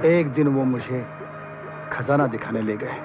एक दिन वो मुझे खजाना दिखाने ले गए।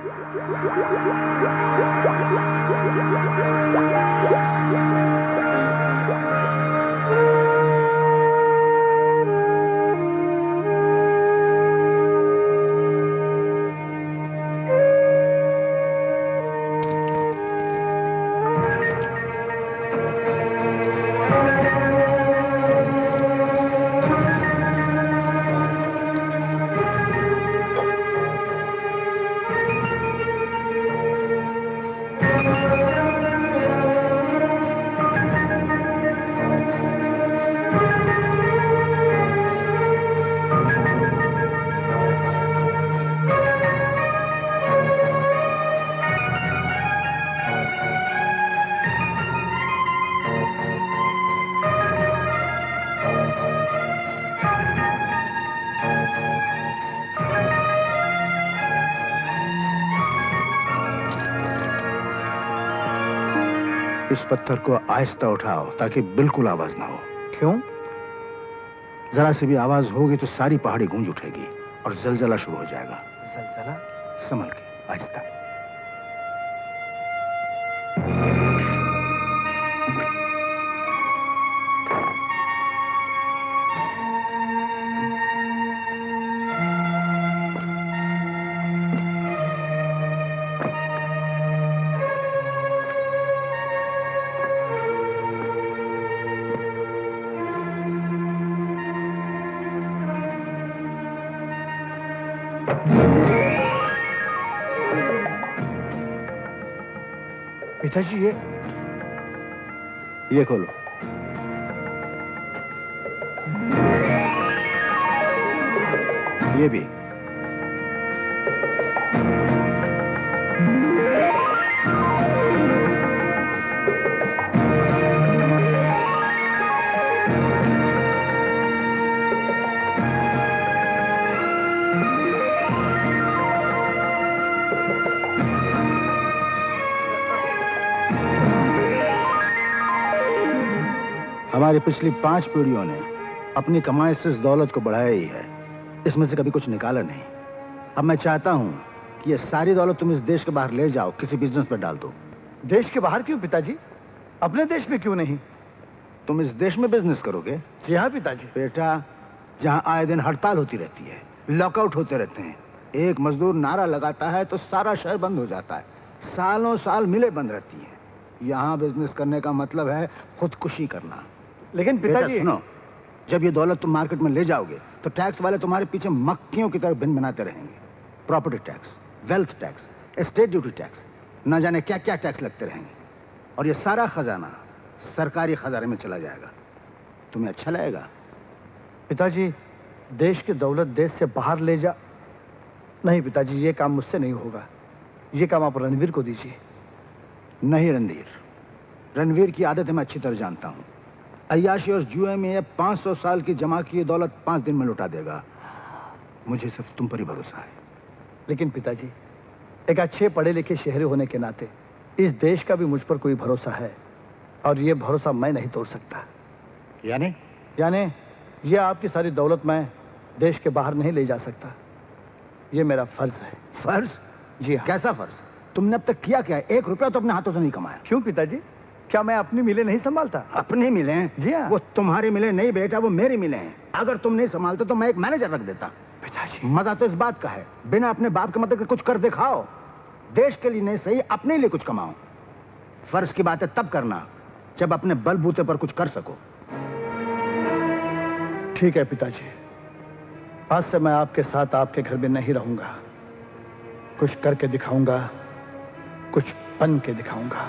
इस पत्थर को आहिस्ता उठाओ ताकि बिल्कुल आवाज ना हो। क्यों? जरा सी भी आवाज होगी तो सारी पहाड़ी गूंज उठेगी और जलजला शुरू हो जाएगा। जलजला? संभल के, आहिस्ता। पिताजी ये खोलो। ये भी। हमारी पिछली 5 पीढ़ियों ने अपनी कमाई से इस दौलत को बढ़ाया ही है, इसमें से कभी कुछ निकाला नहीं। अब मैं चाहता हूं कि ये सारी दौलत तुम इस देश के बाहर ले जाओ, किसी बिजनेस पर डाल दो। देश के बाहर क्यों पिताजी? अपने देश में क्यों नहीं? तुम इस देश में बिजनेस करोगे? जी हाँ पिताजी। बेटा, जहां आए दिन हड़ताल होती रहती है, लॉकआउट होते रहते हैं, एक मजदूर नारा लगाता है तो सारा शहर बंद हो जाता है, सालों साल मिलें बंद रहती है। यहां बिजनेस करने का मतलब है खुदकुशी करना। लेकिन पिताजी सुनो, जब ये दौलत तुम मार्केट में ले जाओगे तो टैक्स वाले तुम्हारे पीछे मक्खियों की तरह भिन बनाते रहेंगे। Property tax, wealth tax, estate duty tax, न जाने क्या क्या टैक्स लगते रहेंगे, और ये सारा खजाना सरकारी खजाने में चला जाएगा। तुम्हें अच्छा लगेगा? पिताजी, देश की दौलत देश से बाहर ले जा। नहीं पिताजी, ये काम मुझसे नहीं होगा। ये काम आप रणवीर को दीजिए। नहीं रणवीर की आदत मैं अच्छी तरह जानता हूं। अय्याशी और जुए में ये 500 साल की जमा की दौलत 5 दिन में लौटा देगा। मुझे सिर्फ तुम पर ही भरोसा है। लेकिन पिताजी, एक अच्छे पढ़े लिखे शहरी होने के नाते इस देश का भी मुझ पर कोई भरोसा है, और ये भरोसा मैं नहीं तोड़ सकता। यानी ये आपकी सारी दौलत मैं देश के बाहर नहीं ले जा सकता। ये मेरा फर्ज है। फर्ज? जी हाँ। कैसा फर्ज? तुमने अब तक किया क्या है? 1 रुपया तो अपने हाथों से नहीं कमाया। क्यों पिताजी? क्या मैं अपनी मिलें नहीं संभालता? अपनी मिलें? जी हाँ। वो तुम्हारी मिलें नहीं बेटा, वो मेरी मिलें हैं। अगर तुम नहीं संभालते तो मैं एक मैनेजर रख देता। पिताजी, मजा तो इस बात का है, बिना अपने बाप के मदद के कुछ कर दिखाओ। देश के लिए नहीं सही, अपने लिए कुछ कमाओ। फर्ज की बातें तब करना जब अपने बलबूते पर कुछ कर सको। ठीक है पिताजी, आज से मैं आपके साथ आपके घर में नहीं रहूंगा। कुछ करके दिखाऊंगा, कुछ बन के दिखाऊंगा।